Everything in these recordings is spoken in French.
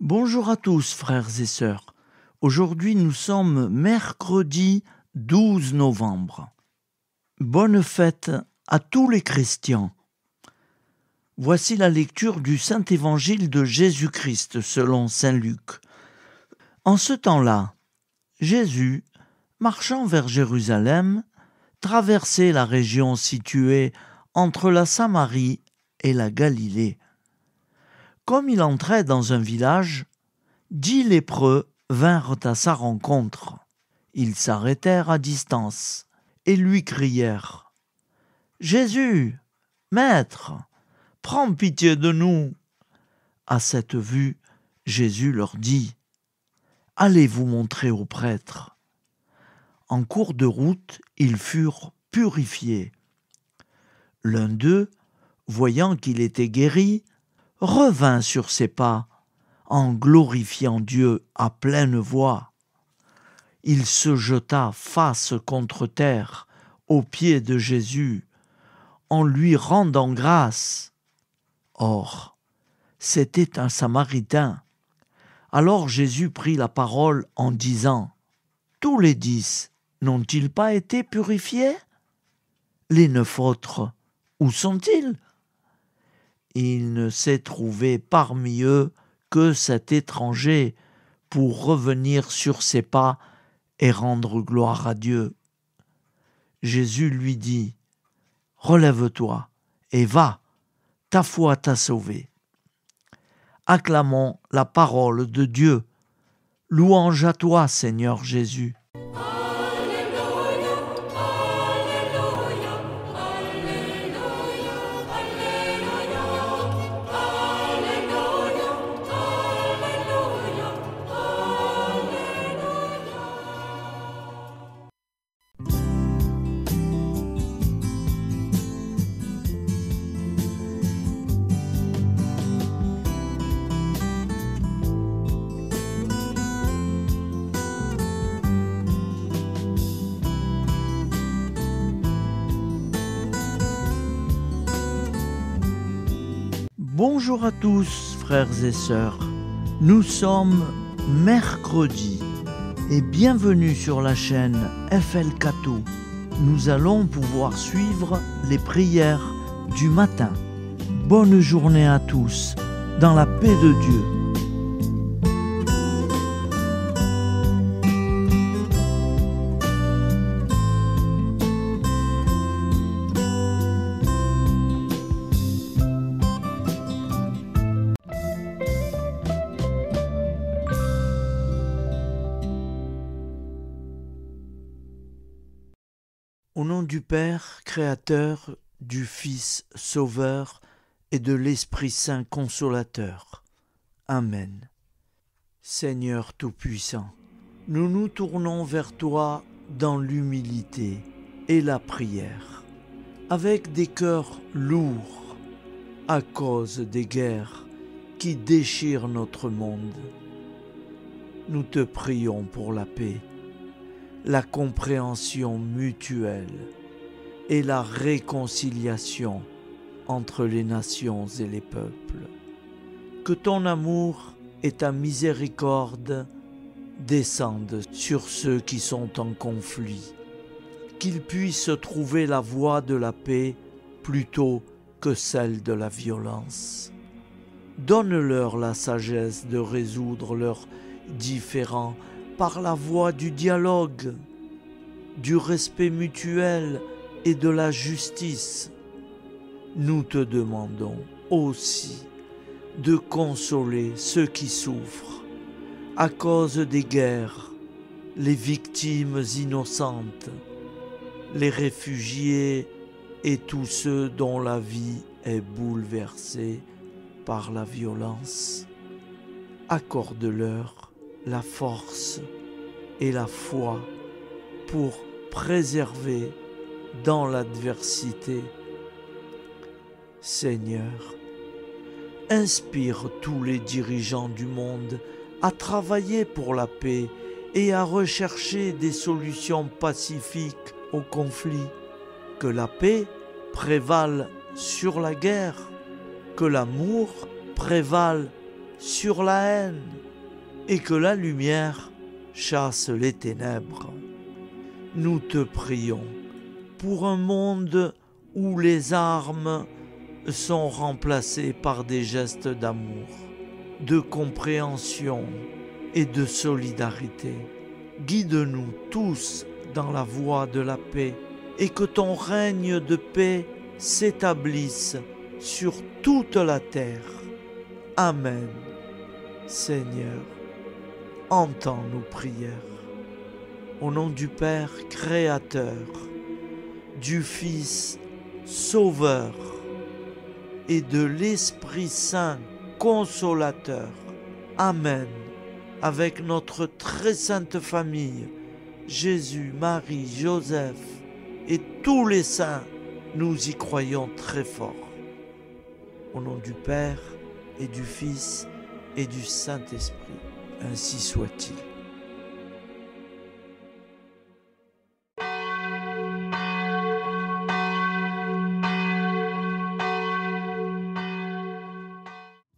Bonjour à tous, frères et sœurs. Aujourd'hui, nous sommes mercredi 12 novembre. Bonne fête à tous les chrétiens. Voici la lecture du Saint-Évangile de Jésus-Christ selon saint Luc. En ce temps-là, Jésus, marchant vers Jérusalem, traversait la région située entre la Samarie et la Galilée. Comme il entrait dans un village, 10 lépreux vinrent à sa rencontre. Ils s'arrêtèrent à distance et lui crièrent : « Jésus, Maître, prends pitié de nous !» À cette vue, Jésus leur dit : « Allez vous montrer aux prêtres. » En cours de route, ils furent purifiés. L'un d'eux, voyant qu'il était guéri, revint sur ses pas, en glorifiant Dieu à pleine voix. Il se jeta face contre terre aux pieds de Jésus, en lui rendant grâce. Or, c'était un Samaritain. Alors Jésus prit la parole en disant : « Tous les 10 n'ont-ils pas été purifiés ? Les 9 autres, où sont-ils ? » Il ne s'est trouvé parmi eux que cet étranger pour revenir sur ses pas et rendre gloire à Dieu. Jésus lui dit : « Relève-toi et va, ta foi t'a sauvé. » Acclamons la parole de Dieu. Louange à toi, Seigneur Jésus. Bonjour à tous, frères et sœurs. Nous sommes mercredi et bienvenue sur la chaîne FL Cato. Nous allons pouvoir suivre les prières du matin. Bonne journée à tous, dans la paix de Dieu. Au nom du Père, Créateur, du Fils, Sauveur, et de l'Esprit Saint Consolateur. Amen. Seigneur Tout-Puissant, nous nous tournons vers toi dans l'humilité et la prière, avec des cœurs lourds, à cause des guerres qui déchirent notre monde. Nous te prions pour la paix, la compréhension mutuelle et la réconciliation entre les nations et les peuples. Que ton amour et ta miséricorde descendent sur ceux qui sont en conflit, qu'ils puissent trouver la voie de la paix plutôt que celle de la violence. Donne-leur la sagesse de résoudre leurs différends par la voie du dialogue, du respect mutuel et de la justice. Nous te demandons aussi de consoler ceux qui souffrent à cause des guerres, les victimes innocentes, les réfugiés et tous ceux dont la vie est bouleversée par la violence. Accorde-leur la force et la foi pour préserver dans l'adversité. Seigneur, inspire tous les dirigeants du monde à travailler pour la paix et à rechercher des solutions pacifiques aux conflits. Que la paix prévale sur la guerre, que l'amour prévale sur la haine et que la lumière chasse les ténèbres. Nous te prions pour un monde où les armes sont remplacées par des gestes d'amour, de compréhension et de solidarité. Guide-nous tous dans la voie de la paix et que ton règne de paix s'établisse sur toute la terre. Amen. Seigneur, entends nos prières. Au nom du Père Créateur, du Fils Sauveur et de l'Esprit Saint Consolateur. Amen. Avec notre très sainte famille, Jésus, Marie, Joseph et tous les saints, nous y croyons très fort. Au nom du Père et du Fils et du Saint-Esprit, ainsi soit-il.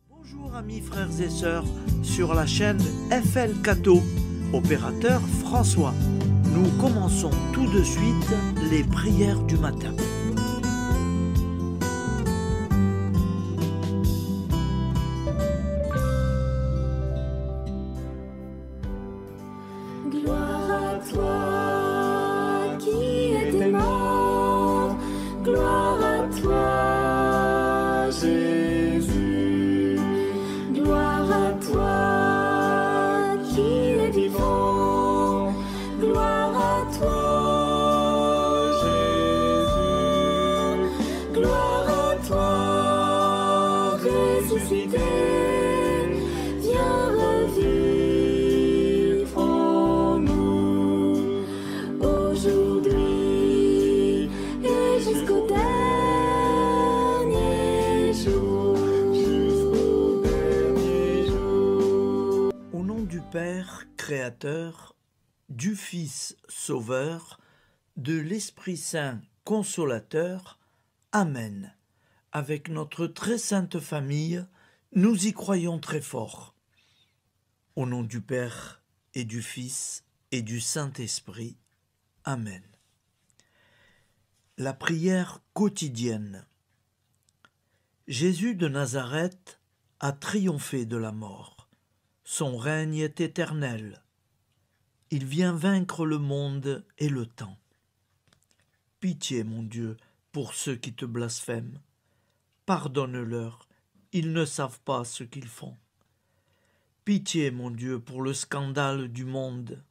Bonjour amis frères et sœurs sur la chaîne FL Cato, opérateur François. Nous commençons tout de suite les prières du matin. Gloire à toi qui es mort, gloire à toi Jésus, gloire à toi qui es vivant, gloire à toi Jésus, gloire à toi ressuscité, viens revivre en nous aujourd'hui et jusqu'au dernier jour, jusqu'au dernier jour. Au nom du Père Créateur, du Fils Sauveur, de l'Esprit Saint Consolateur. Amen. Avec notre très sainte famille, nous y croyons très fort. Au nom du Père et du Fils et du Saint-Esprit. Amen. La prière quotidienne. Jésus de Nazareth a triomphé de la mort. Son règne est éternel. Il vient vaincre le monde et le temps. Pitié, mon Dieu, pour ceux qui te blasphèment. Pardonne-leur, ils ne savent pas ce qu'ils font. Pitié, mon Dieu, pour le scandale du monde.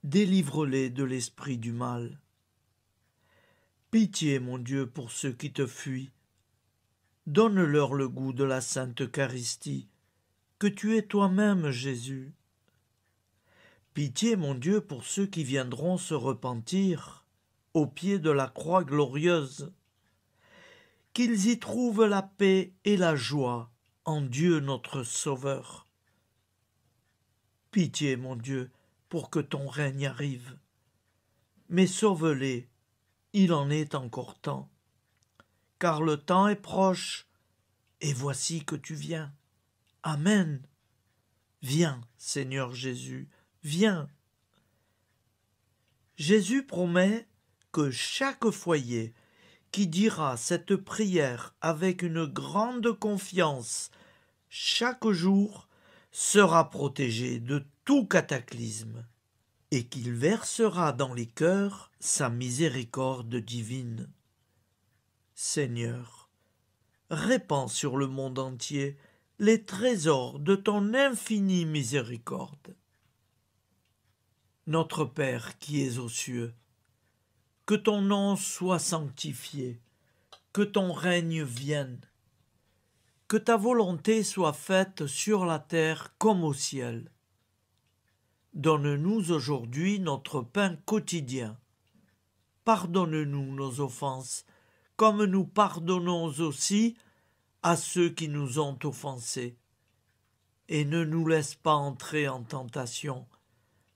Délivre-les de l'esprit du mal. Pitié, mon Dieu, pour ceux qui te fuient. Donne-leur le goût de la Sainte Eucharistie, que tu es toi-même, Jésus. Pitié, mon Dieu, pour ceux qui viendront se repentir au pied de la croix glorieuse, qu'ils y trouvent la paix et la joie en Dieu notre Sauveur. Pitié, mon Dieu, pour que ton règne arrive. Mais sauve-les, il en est encore temps, car le temps est proche, et voici que tu viens. Amen. Viens, Seigneur Jésus, viens. Jésus promet que chaque foyer qui dira cette prière avec une grande confiance chaque jour sera protégé de tout cataclysme et qu'il versera dans les cœurs sa miséricorde divine. Seigneur, répands sur le monde entier les trésors de ton infinie miséricorde. Notre Père qui es aux cieux, que ton nom soit sanctifié, que ton règne vienne, que ta volonté soit faite sur la terre comme au ciel. Donne-nous aujourd'hui notre pain quotidien. Pardonne-nous nos offenses, comme nous pardonnons aussi à ceux qui nous ont offensés. Et ne nous laisse pas entrer en tentation,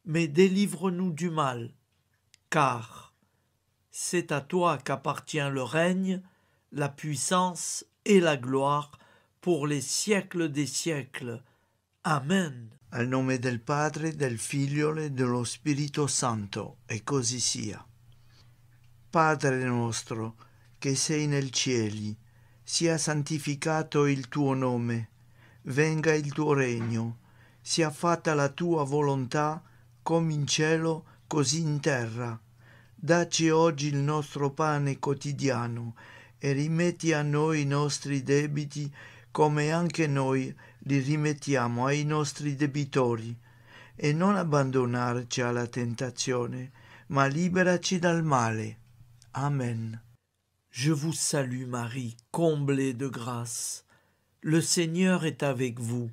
mais délivre-nous du mal, car c'est à toi qu'appartient le règne, la puissance et la gloire pour les siècles des siècles. Amen. Al nome del Padre, del Figlio e dello Spirito Santo, e così sia. Padre nostro, che sei nel cieli, sia santificato il tuo nome, venga il tuo regno, sia fatta la tua volontà, come in cielo, così in terra. Dacci oggi il nostro pane quotidiano e rimetti a noi i nostri debiti, come anche noi li rimettiamo ai nostri debitori, e non abbandonarci alla tentazione, ma liberaci dal male. Amen. Je vous salue Marie, comblée de grâce. Le Seigneur est avec vous.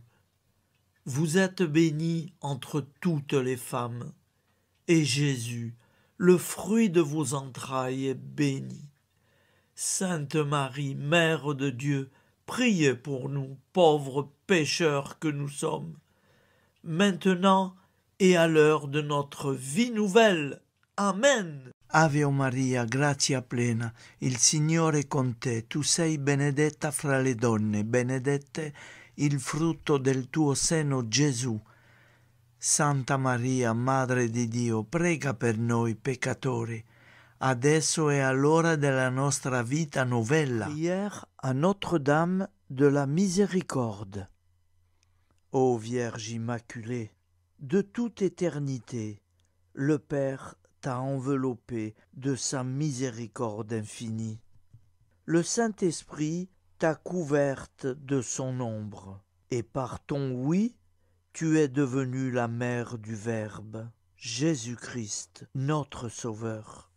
Vous êtes bénie entre toutes les femmes, et Jésus, le fruit de vos entrailles, est béni. Sainte Marie, Mère de Dieu, priez pour nous, pauvres pécheurs que nous sommes, maintenant et à l'heure de notre vie nouvelle. Amen. Ave Maria, grazia plena, il Signore è con te, tu sei benedetta fra le donne, benedetto il frutto del tuo seno, Gesù. Santa Maria, Madre di Dio, prega per noi peccatori, adesso e all'ora della nostra vita novella. Prière à Notre-Dame de la Miséricorde. Ô Vierge Immaculée, De toute éternité, le Père t'a enveloppé de sa miséricorde infinie. Le Saint-Esprit t'a couverte de son ombre, et par ton oui, tu es devenue la mère du Verbe, Jésus-Christ, notre Sauveur.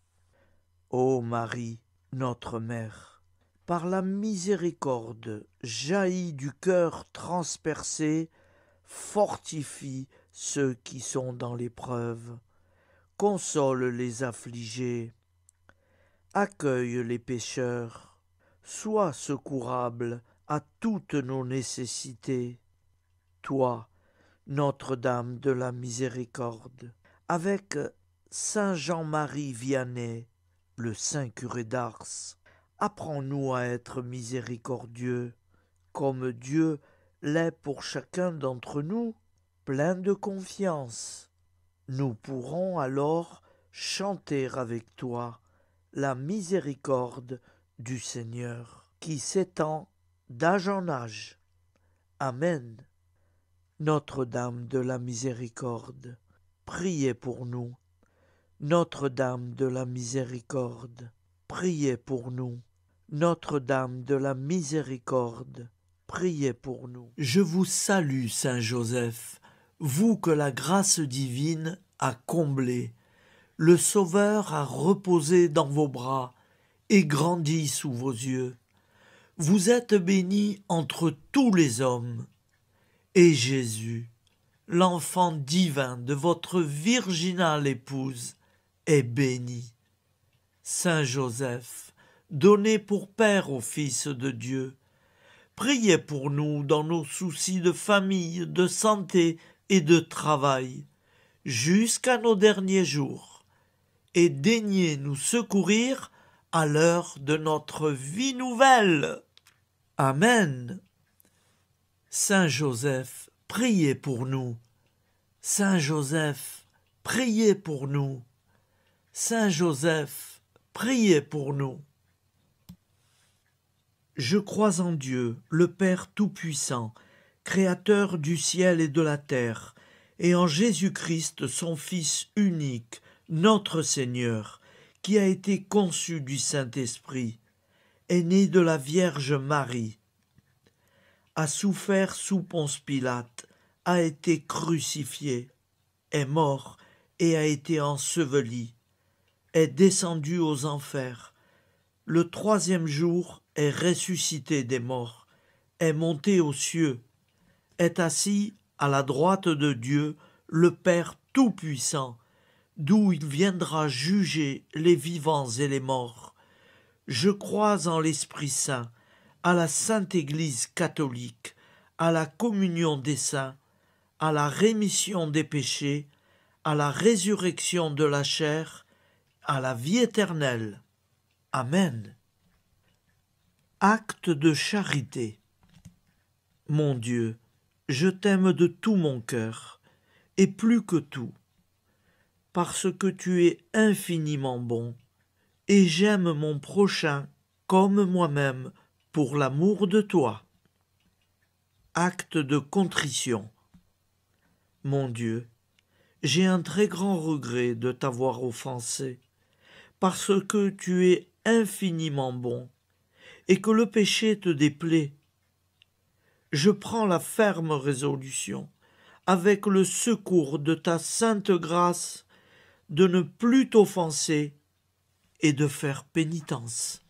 Ô Marie, notre Mère, par la miséricorde jaillie du cœur transpercé, fortifie ceux qui sont dans l'épreuve, console les affligés, accueille les pécheurs, sois secourable à toutes nos nécessités. Toi, Notre-Dame de la Miséricorde, avec Saint Jean-Marie Vianney, le saint curé d'Ars, apprends-nous à être miséricordieux, comme Dieu l'est pour chacun d'entre nous, plein de confiance. Nous pourrons alors chanter avec toi la miséricorde du Seigneur, qui s'étend d'âge en âge. Amen. Notre-Dame de la Miséricorde, priez pour nous. Notre-Dame de la Miséricorde, priez pour nous. Notre-Dame de la Miséricorde, priez pour nous. Je vous salue, Saint Joseph, vous que la grâce divine a comblé. Le Sauveur a reposé dans vos bras et grandi sous vos yeux. Vous êtes béni entre tous les hommes. Et Jésus, l'enfant divin de votre virginale épouse, est béni. Saint Joseph, donné pour Père au Fils de Dieu, priez pour nous dans nos soucis de famille, de santé et de travail, jusqu'à nos derniers jours, et daignez nous secourir à l'heure de notre vie nouvelle. Amen. Saint Joseph, priez pour nous. Saint Joseph, priez pour nous. Saint Joseph, priez pour nous. Je crois en Dieu, le Père Tout-Puissant, Créateur du ciel et de la terre, et en Jésus-Christ, son Fils unique, notre Seigneur, qui a été conçu du Saint-Esprit, est né de la Vierge Marie, a souffert sous Ponce Pilate, a été crucifié, est mort et a été enseveli, est descendu aux enfers, le troisième jour est ressuscité des morts, est monté aux cieux, est assis à la droite de Dieu, le Père Tout-Puissant, d'où il viendra juger les vivants et les morts. Je crois en l'Esprit Saint, à la Sainte Église catholique, à la communion des saints, à la rémission des péchés, à la résurrection de la chair, à la vie éternelle. Amen. Acte de charité. Mon Dieu, je t'aime de tout mon cœur, et plus que tout, parce que tu es infiniment bon, et j'aime mon prochain comme moi-même pour l'amour de toi. Acte de contrition. Mon Dieu, j'ai un très grand regret de t'avoir offensé, parce que tu es infiniment bon, et que le péché te déplaît. Je prends la ferme résolution, avec le secours de ta sainte grâce, de ne plus t'offenser et de faire pénitence.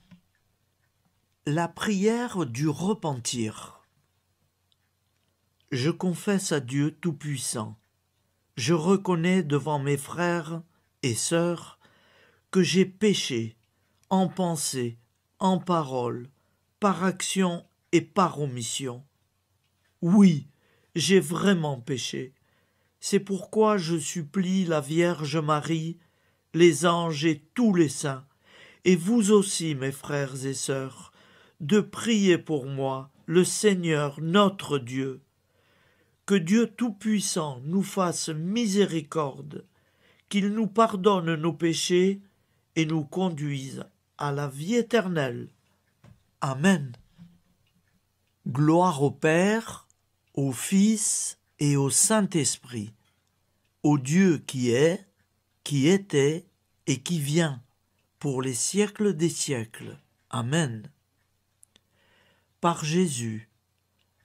La prière du repentir. Je confesse à Dieu Tout-Puissant. Je reconnais devant mes frères et sœurs que j'ai péché en pensée, en parole, par action et par omission. Oui, j'ai vraiment péché. C'est pourquoi je supplie la Vierge Marie, les anges et tous les saints, et vous aussi, mes frères et sœurs, de prier pour moi, le Seigneur notre Dieu. Que Dieu Tout-Puissant nous fasse miséricorde, qu'il nous pardonne nos péchés et nous conduise à la vie éternelle. Amen. Gloire au Père, au Fils et au Saint-Esprit, au Dieu qui est, qui était et qui vient, pour les siècles des siècles. Amen. Par Jésus,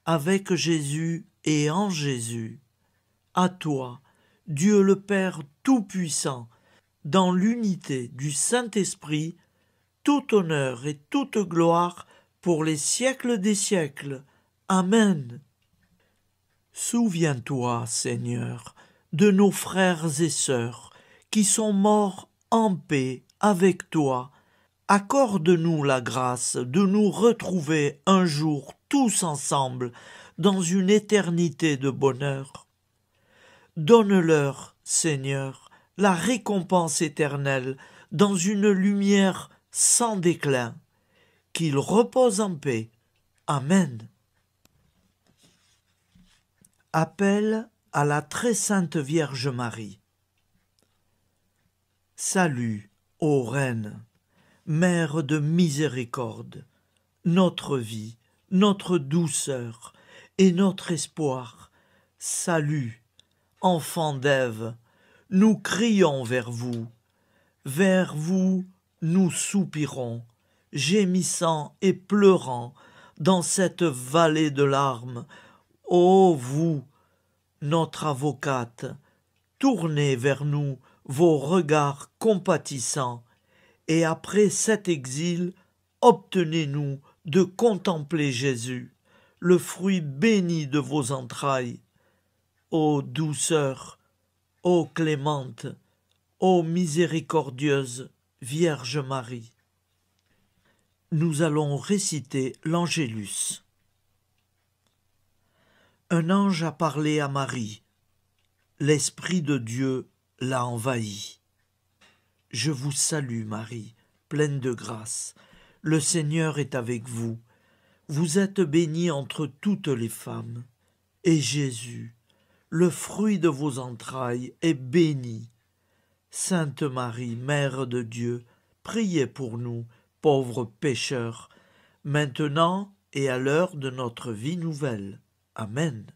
avec Jésus et en Jésus, à toi, Dieu le Père Tout-Puissant, dans l'unité du Saint-Esprit, tout honneur et toute gloire pour les siècles des siècles. Amen. Souviens-toi, Seigneur, de nos frères et sœurs qui sont morts en paix avec toi. Accorde-nous la grâce de nous retrouver un jour tous ensemble dans une éternité de bonheur. Donne-leur, Seigneur, la récompense éternelle dans une lumière sans déclin. Qu'ils reposent en paix. Amen. Appel à la très sainte Vierge Marie. Salut, ô Reine, Mère de miséricorde, notre vie, notre douceur et notre espoir. Salut, enfant d'Ève, nous crions vers vous. Vers vous, nous soupirons, gémissant et pleurant dans cette vallée de larmes. Ô vous, notre avocate, tournez vers nous vos regards compatissants, et après cet exil, obtenez-nous de contempler Jésus, le fruit béni de vos entrailles. Ô douceur, ô clémente, ô miséricordieuse Vierge Marie. Nous allons réciter l'Angélus. Un ange a parlé à Marie. L'Esprit de Dieu l'a envahie. Je vous salue, Marie, pleine de grâce. Le Seigneur est avec vous. Vous êtes bénie entre toutes les femmes. Et Jésus, le fruit de vos entrailles, est béni. Sainte Marie, Mère de Dieu, priez pour nous, pauvres pécheurs, maintenant et à l'heure de notre vie nouvelle. Amen.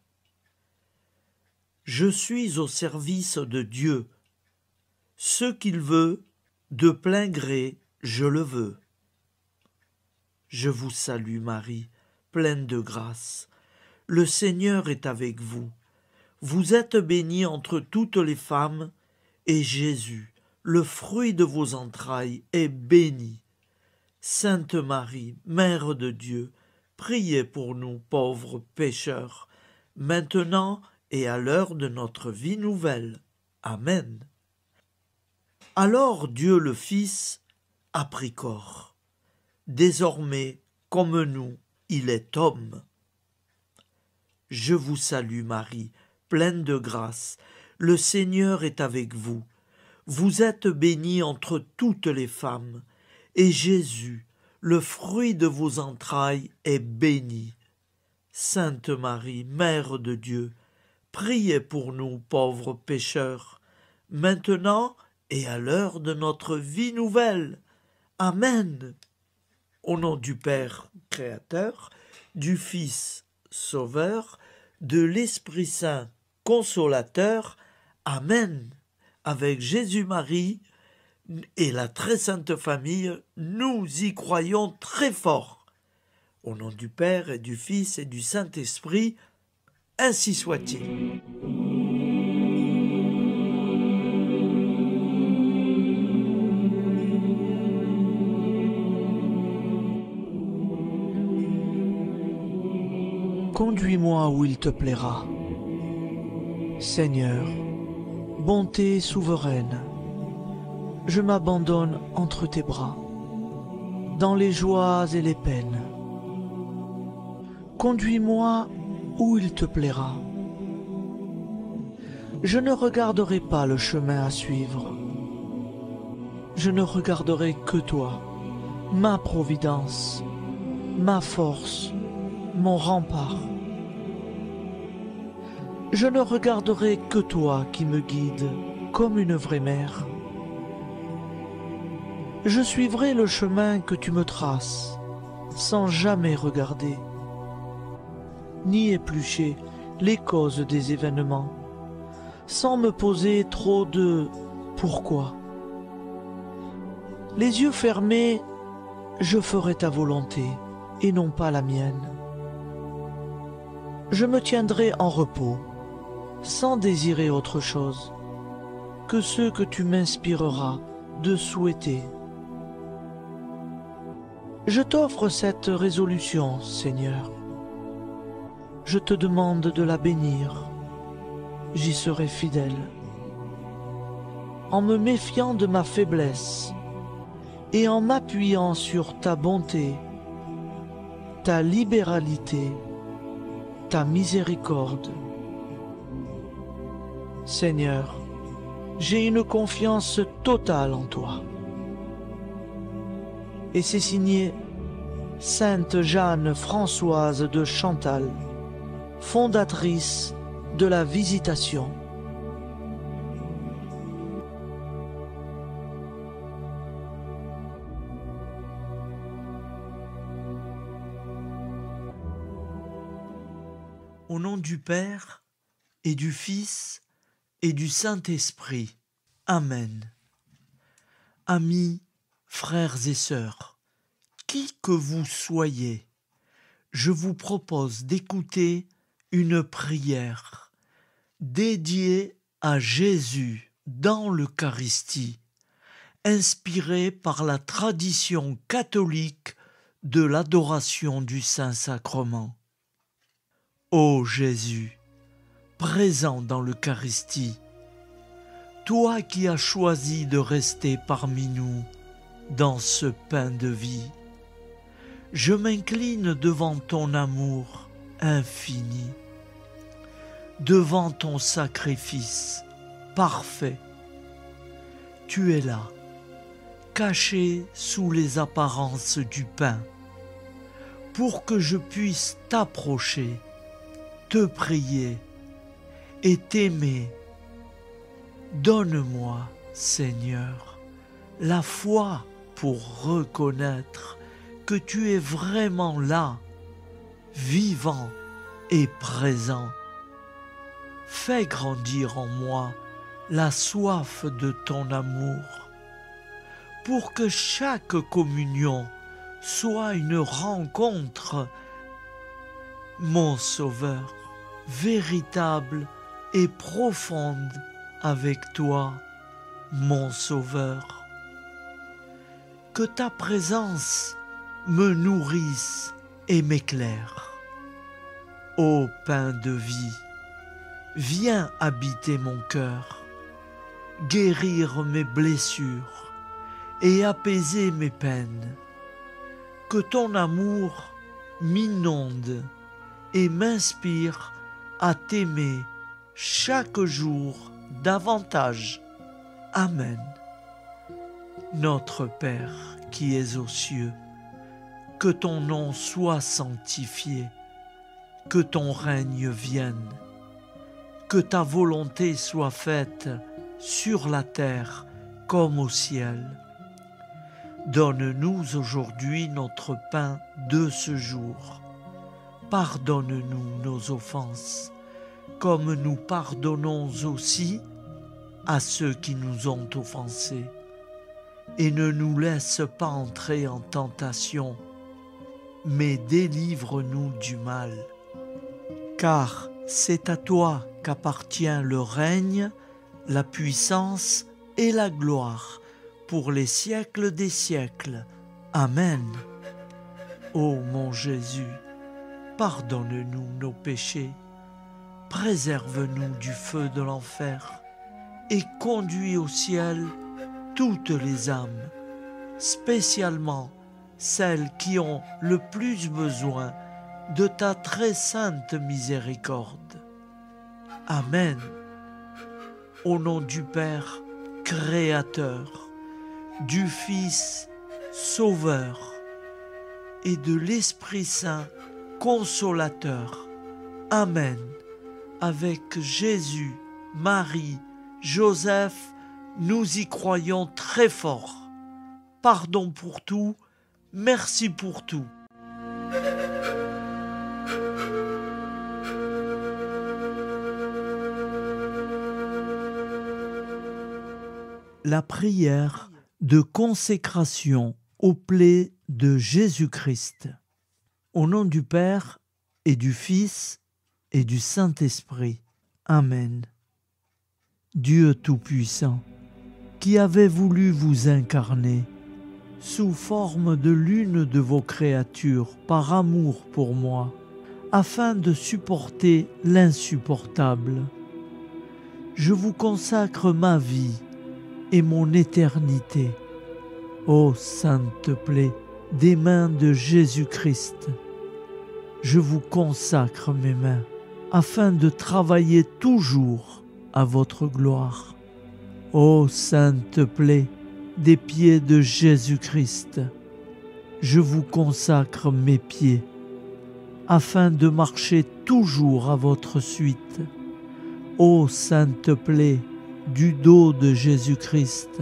Je suis au service de Dieu. Ce qu'il veut, de plein gré, je le veux. Je vous salue, Marie, pleine de grâce. Le Seigneur est avec vous. Vous êtes bénie entre toutes les femmes, et Jésus, le fruit de vos entrailles, est béni. Sainte Marie, Mère de Dieu, priez pour nous pauvres pécheurs, maintenant et à l'heure de notre vie nouvelle. Amen. Alors Dieu le Fils a pris corps. Désormais, comme nous, il est homme. Je vous salue Marie, pleine de grâce. Le Seigneur est avec vous. Vous êtes bénie entre toutes les femmes, et Jésus, le fruit de vos entrailles, est béni. Sainte Marie, Mère de Dieu, priez pour nous pauvres pécheurs, maintenant et à l'heure de notre vie nouvelle. Amen. Au nom du Père Créateur, du Fils Sauveur, de l'Esprit Saint Consolateur. Amen. Avec Jésus-Marie et la très sainte famille, nous y croyons très fort. Au nom du Père et du Fils et du Saint-Esprit, ainsi soit-il. Conduis-moi où il te plaira. Seigneur, bonté souveraine, je m'abandonne entre tes bras, dans les joies et les peines. Conduis-moi où il te plaira. Je ne regarderai pas le chemin à suivre. Je ne regarderai que toi, ma providence, ma force, mon rempart. Je ne regarderai que toi qui me guides comme une vraie mère. Je suivrai le chemin que tu me traces, sans jamais regarder, ni éplucher les causes des événements, sans me poser trop de « pourquoi ». Les yeux fermés, je ferai ta volonté et non pas la mienne. Je me tiendrai en repos, sans désirer autre chose que ce que tu m'inspireras de souhaiter. Je t'offre cette résolution, Seigneur. Je te demande de la bénir. J'y serai fidèle. En me méfiant de ma faiblesse et en m'appuyant sur ta bonté, ta libéralité, ta miséricorde. Seigneur, j'ai une confiance totale en toi. Et c'est signé Sainte Jeanne Françoise de Chantal, fondatrice de la Visitation. Au nom du Père et du Fils et du Saint-Esprit. Amen. Amis, frères et sœurs, qui que vous soyez, je vous propose d'écouter une prière dédiée à Jésus dans l'Eucharistie, inspirée par la tradition catholique de l'adoration du Saint-Sacrement. Ô Jésus, présent dans l'Eucharistie, toi qui as choisi de rester parmi nous dans ce pain de vie, je m'incline devant ton amour infini, devant ton sacrifice parfait. Tu es là, caché sous les apparences du pain, pour que je puisse t'approcher, te prier et t'aimer. Donne-moi, Seigneur, la foi pour reconnaître que tu es vraiment là, vivant et présent. Fais grandir en moi la soif de ton amour, pour que chaque communion soit une rencontre, mon Sauveur, véritable et profonde avec toi, mon Sauveur. Que ta présence me nourrisse et m'éclaire. Ô pain de vie, viens habiter mon cœur, guérir mes blessures et apaiser mes peines. Que ton amour m'inonde et m'inspire à t'aimer chaque jour davantage. Amen. Notre Père qui es aux cieux, que ton nom soit sanctifié, que ton règne vienne, que ta volonté soit faite sur la terre comme au ciel. Donne-nous aujourd'hui notre pain de ce jour. Pardonne-nous nos offenses, comme nous pardonnons aussi à ceux qui nous ont offensés. Et ne nous laisse pas entrer en tentation, mais délivre-nous du mal. Car c'est à toi qu'appartient le règne, la puissance et la gloire, pour les siècles des siècles. Amen. Ô mon Jésus, pardonne-nous nos péchés, préserve-nous du feu de l'enfer, et conduis au ciel toutes les âmes, spécialement celles qui ont le plus besoin de ta très sainte miséricorde. Amen. Au nom du Père Créateur, du Fils Sauveur et de l'Esprit Saint Consolateur. Amen. Avec Jésus, Marie, Joseph, nous y croyons très fort. Pardon pour tout, merci pour tout. La prière de consécration aux plaies de Jésus-Christ. Au nom du Père et du Fils et du Saint-Esprit. Amen. Dieu Tout-Puissant, qui avez voulu vous incarner sous forme de l'une de vos créatures par amour pour moi, afin de supporter l'insupportable. Je vous consacre ma vie et mon éternité. Ô sainte plaie des mains de Jésus-Christ, je vous consacre mes mains, afin de travailler toujours à votre gloire. Ô sainte plaie des pieds de Jésus-Christ, je vous consacre mes pieds, afin de marcher toujours à votre suite. Ô sainte plaie du dos de Jésus-Christ,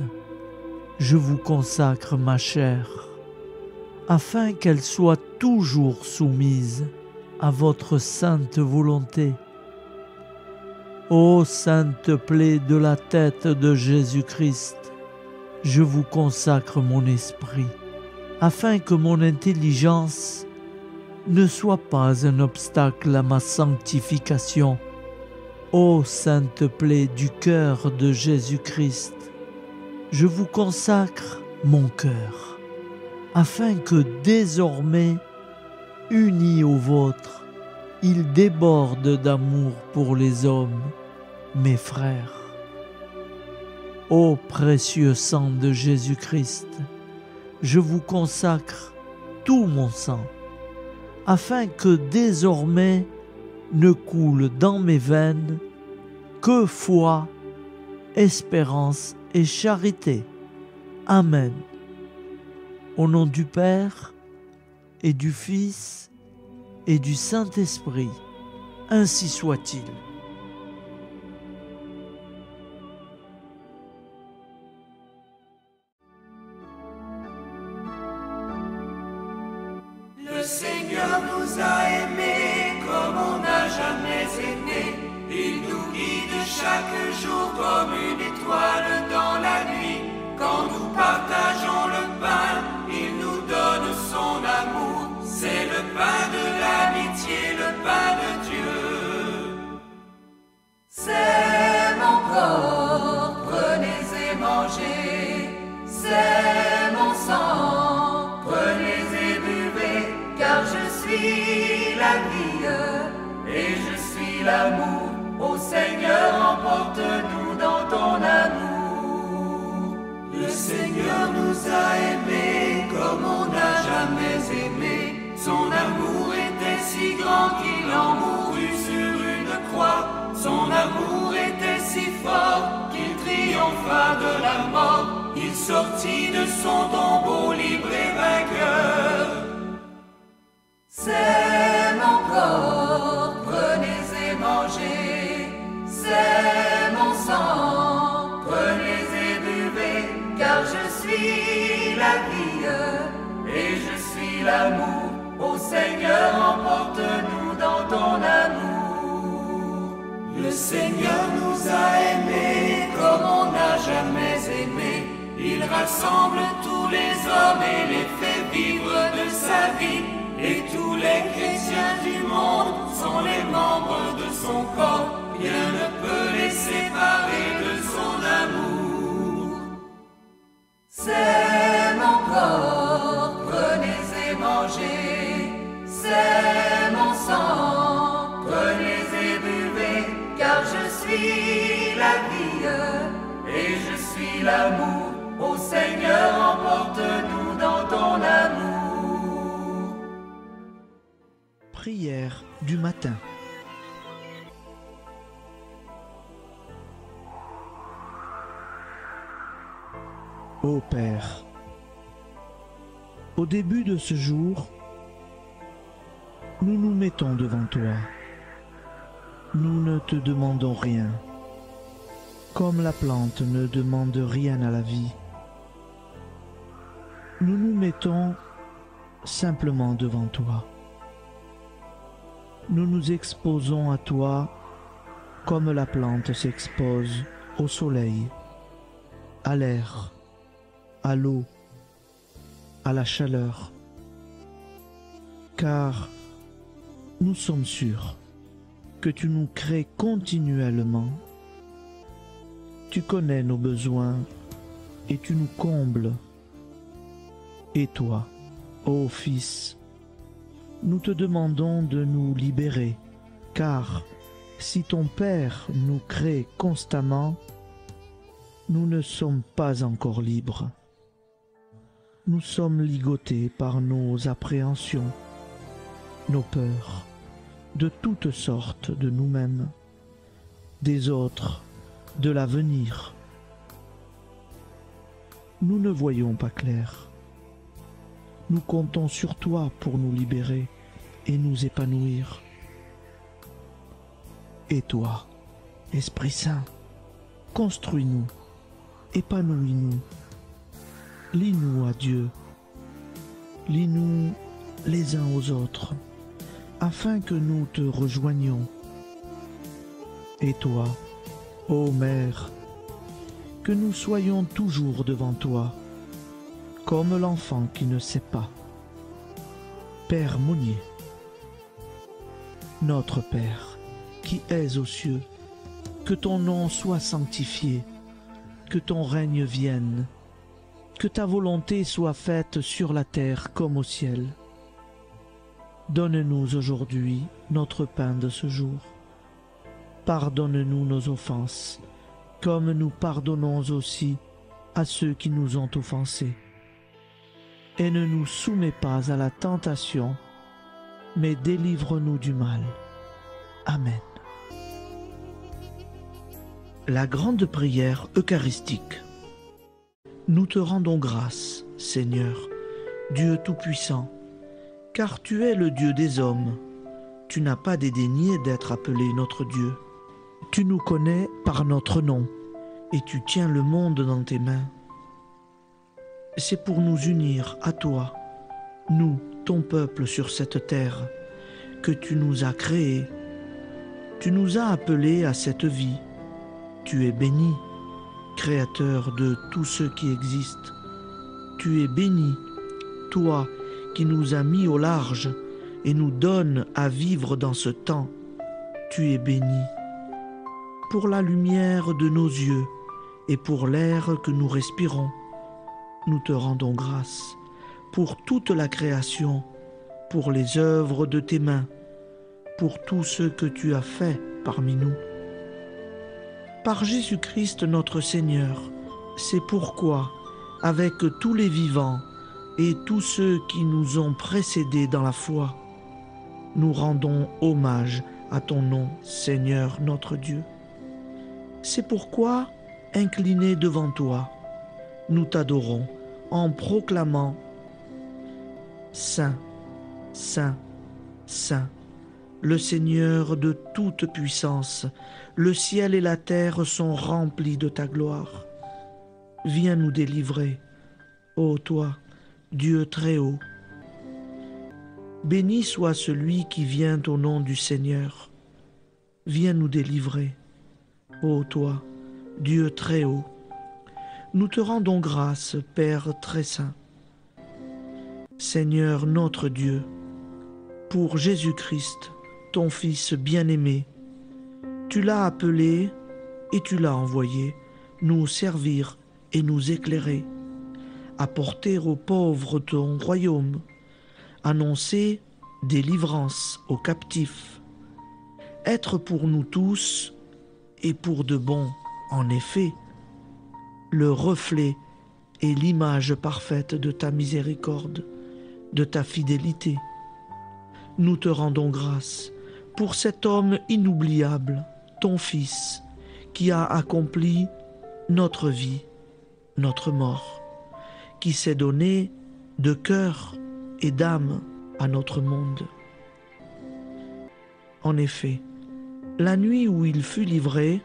je vous consacre ma chair, afin qu'elle soit toujours soumise à votre sainte volonté. Ô sainte plaie de la tête de Jésus-Christ, je vous consacre mon esprit, afin que mon intelligence ne soit pas un obstacle à ma sanctification. Ô sainte plaie du cœur de Jésus-Christ, je vous consacre mon cœur, afin que désormais, uni au vôtre, il déborde d'amour pour les hommes, mes frères. Ô précieux sang de Jésus-Christ, je vous consacre tout mon sang, afin que désormais ne coule dans mes veines que foi, espérance et charité. Amen. Au nom du Père et du Fils et du Saint-Esprit, ainsi soit-il. Le Seigneur nous a aimés comme on n'a jamais aimé. Il nous guide chaque jour comme une étoile dans la nuit. Quand nous partageons le pain, il nous donne son amour. C'est le pain de l'amitié, le pain de Dieu. C'est mon corps, prenez et mangez. C'est mon sang, prenez et buvez. Car je suis la vie et je suis l'amour. Ô Seigneur, emporte-nous dans ton amour. Le Seigneur nous a aimés comme on n'a jamais aimé. Son amour était si grand qu'il en mourut sur une croix. Son amour était si fort qu'il triompha de la mort. Il sortit de son tombeau libre et vainqueur. C'est mon corps, c'est mon sang, prenez et buvez, car je suis la vie et je suis l'amour. Ô Seigneur, emporte-nous dans ton amour. Le Seigneur nous a aimés comme on n'a jamais aimé. Il rassemble tous les hommes et les fait vivre de sa vie. Et tous les chrétiens du monde sont les membres de son corps. Rien ne peut les séparer de son amour. C'est mon corps, prenez et mangez. C'est mon sang, prenez et buvez, car je suis la vie et je suis l'amour. Ô Seigneur, emporte-nous dans ton amour. Prière du matin. Ô Père, au début de ce jour, nous nous mettons devant toi. Nous ne te demandons rien, comme la plante ne demande rien à la vie. Nous nous mettons simplement devant toi. Nous nous exposons à toi comme la plante s'expose au soleil, à l'air, à l'eau, à la chaleur. Car nous sommes sûrs que tu nous crées continuellement. Tu connais nos besoins et tu nous combles. Et toi, ô Fils, nous te demandons de nous libérer, car si ton Père nous crée constamment, nous ne sommes pas encore libres. Nous sommes ligotés par nos appréhensions, nos peurs, de toutes sortes de nous-mêmes, des autres, de l'avenir. Nous ne voyons pas clair. Nous comptons sur toi pour nous libérer et nous épanouir. Et toi, Esprit Saint, construis-nous, épanouis-nous, lie-nous à Dieu, lie-nous les uns aux autres, afin que nous te rejoignions. Et toi, ô Mère, que nous soyons toujours devant toi, comme l'enfant qui ne sait pas. Père Monnier, notre Père, qui es aux cieux, que ton nom soit sanctifié, que ton règne vienne, que ta volonté soit faite sur la terre comme au ciel. Donne-nous aujourd'hui notre pain de ce jour. Pardonne-nous nos offenses, comme nous pardonnons aussi à ceux qui nous ont offensés. Et ne nous soumets pas à la tentation, mais délivre-nous du mal. Amen. La grande prière eucharistique. Nous te rendons grâce, Seigneur, Dieu Tout-Puissant, car tu es le Dieu des hommes. Tu n'as pas dédaigné d'être appelé notre Dieu. Tu nous connais par notre nom, et tu tiens le monde dans tes mains. C'est pour nous unir à toi, nous, ton peuple sur cette terre, que tu nous as créés. Tu nous as appelés à cette vie. Tu es béni, Créateur de tout ce qui existe. Tu es béni, toi qui nous as mis au large et nous donnes à vivre dans ce temps. Tu es béni. Pour la lumière de nos yeux et pour l'air que nous respirons, nous te rendons grâce. Pour toute la création, pour les œuvres de tes mains, pour tout ce que tu as fait parmi nous. Par Jésus-Christ notre Seigneur, c'est pourquoi, avec tous les vivants et tous ceux qui nous ont précédés dans la foi, nous rendons hommage à ton nom, Seigneur notre Dieu. C'est pourquoi, inclinés devant toi, nous t'adorons en proclamant « Saint, Saint, Saint, le Seigneur de toute puissance, le ciel et la terre sont remplis de ta gloire. Viens nous délivrer, ô toi, Dieu très haut. Béni soit celui qui vient au nom du Seigneur. Viens nous délivrer, ô toi, Dieu très haut. Nous te rendons grâce, Père très saint. Seigneur notre Dieu, pour Jésus-Christ, ton Fils bien-aimé, tu l'as appelé et tu l'as envoyé nous servir et nous éclairer, apporter aux pauvres ton royaume, annoncer délivrance aux captifs, être pour nous tous et pour de bon, en effet, le reflet et l'image parfaite de ta miséricorde, de ta fidélité. Nous te rendons grâce pour cet homme inoubliable, ton Fils, qui a accompli notre vie, notre mort, qui s'est donné de cœur et d'âme à notre monde. En effet, la nuit où il fut livré,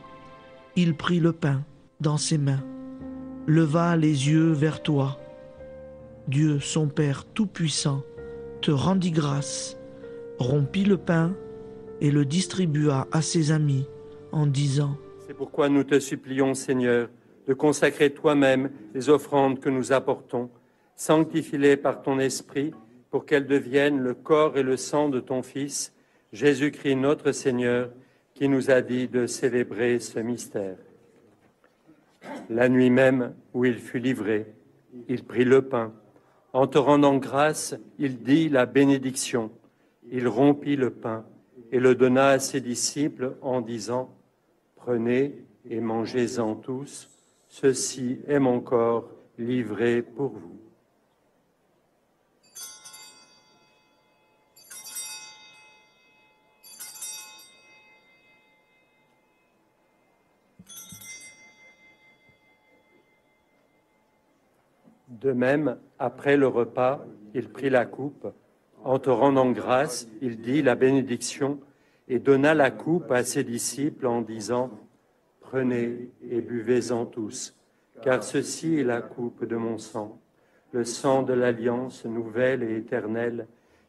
il prit le pain dans ses mains, leva les yeux vers toi. Dieu, son Père tout-puissant, te rendit grâce, rompit le pain et le distribua à ses amis en disant : C'est pourquoi nous te supplions, Seigneur, de consacrer toi-même les offrandes que nous apportons, sanctifie-les par ton Esprit, pour qu'elles deviennent le corps et le sang de ton Fils, Jésus-Christ notre Seigneur, qui nous a dit de célébrer ce mystère. La nuit même où il fut livré, il prit le pain. En te rendant grâce, il dit la bénédiction. Il rompit le pain et le donna à ses disciples en disant : Prenez et mangez-en tous, ceci est mon corps livré pour vous. De même, après le repas, il prit la coupe. En te rendant grâce, il dit la bénédiction et donna la coupe à ses disciples en disant : Prenez et buvez-en tous, car ceci est la coupe de mon sang, le sang de l'alliance nouvelle et éternelle,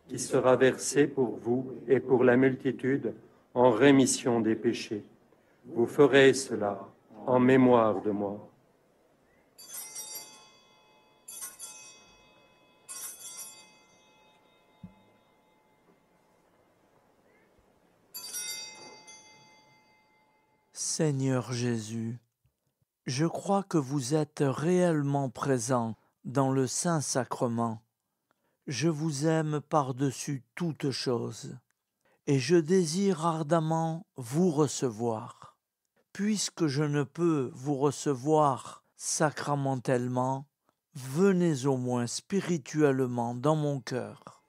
qui sera versé pour vous et pour la multitude en rémission des péchés. Vous ferez cela en mémoire de moi. Seigneur Jésus, je crois que vous êtes réellement présent dans le Saint-Sacrement. Je vous aime par-dessus toute chose et je désire ardemment vous recevoir. Puisque je ne peux vous recevoir sacramentellement, venez au moins spirituellement dans mon cœur.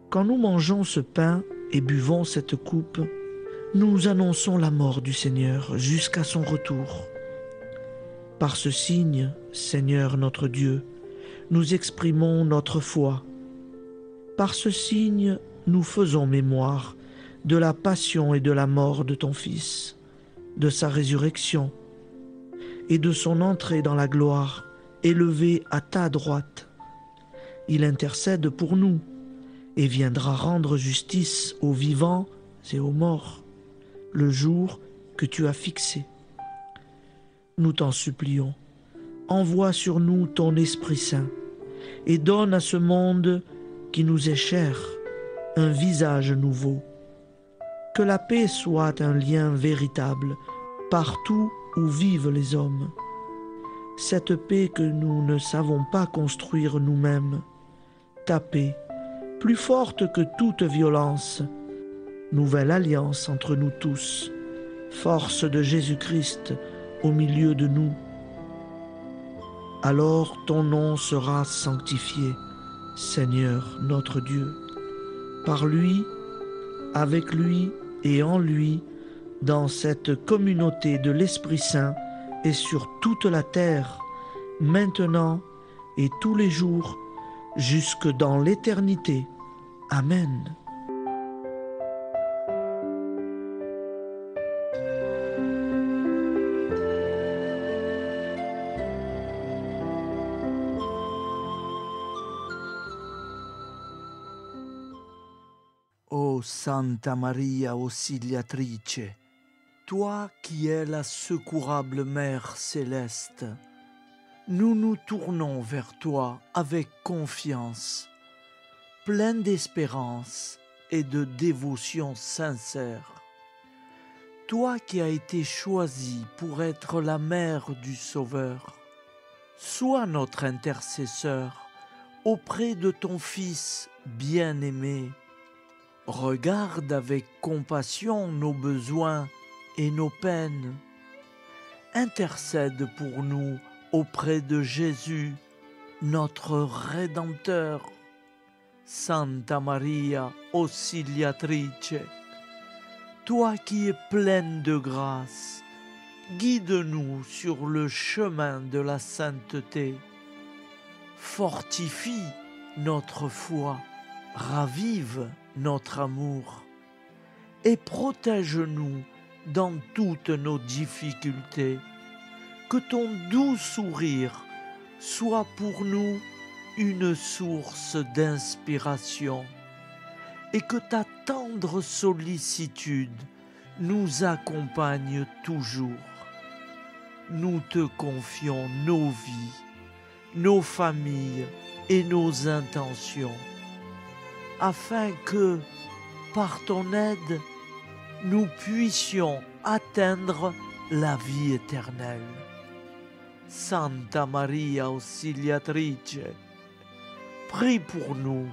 Quand nous mangeons ce pain et buvons cette coupe, nous annonçons la mort du Seigneur jusqu'à son retour. Par ce signe, Seigneur notre Dieu, nous exprimons notre foi. Par ce signe, nous faisons mémoire de la passion et de la mort de ton Fils, de sa résurrection et de son entrée dans la gloire, élevé à ta droite. Il intercède pour nous et viendra rendre justice aux vivants et aux morts, le jour que tu as fixé. Nous t'en supplions, envoie sur nous ton Esprit Saint et donne à ce monde qui nous est cher un visage nouveau. Que la paix soit un lien véritable partout où vivent les hommes. Cette paix que nous ne savons pas construire nous-mêmes, ta paix, plus forte que toute violence, nouvelle alliance entre nous tous, force de Jésus-Christ au milieu de nous. Alors ton nom sera sanctifié, Seigneur notre Dieu. Par lui, avec lui et en lui, dans cette communauté de l'Esprit Saint et sur toute la terre, maintenant et tous les jours, jusque dans l'éternité. Amen. Santa Maria Auxiliatrice, toi qui es la secourable Mère céleste, nous nous tournons vers toi avec confiance, plein d'espérance et de dévotion sincère. Toi qui as été choisie pour être la mère du Sauveur, sois notre intercesseur auprès de ton Fils bien-aimé. Regarde avec compassion nos besoins et nos peines. Intercède pour nous auprès de Jésus, notre Rédempteur. Santa Maria Auxiliatrice, toi qui es pleine de grâce, guide-nous sur le chemin de la sainteté. Fortifie notre foi, ravive notre amour et protège-nous dans toutes nos difficultés. Que ton doux sourire soit pour nous une source d'inspiration et que ta tendre sollicitude nous accompagne toujours. Nous te confions nos vies, nos familles et nos intentions, afin que, par ton aide, nous puissions atteindre la vie éternelle. Santa Maria Auxiliatrice, prie pour nous,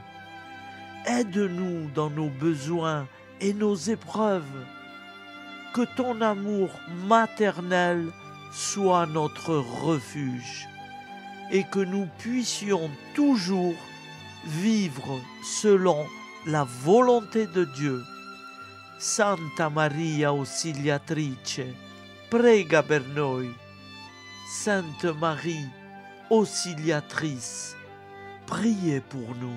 aide-nous dans nos besoins et nos épreuves, que ton amour maternel soit notre refuge et que nous puissions toujours vivre selon la volonté de Dieu. Santa Maria Auxiliatrice, prega per noi. Sainte Marie, Auxiliatrice, priez pour nous.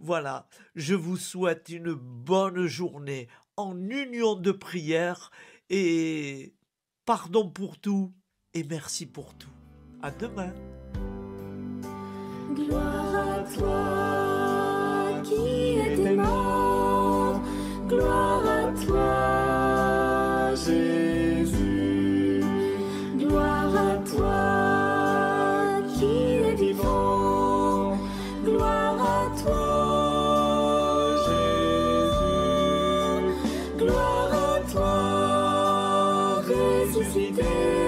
Voilà, je vous souhaite une bonne journée en union de prière et pardon pour tout et merci pour tout. À demain. Gloire à toi qui étais mort, gloire à toi, cité.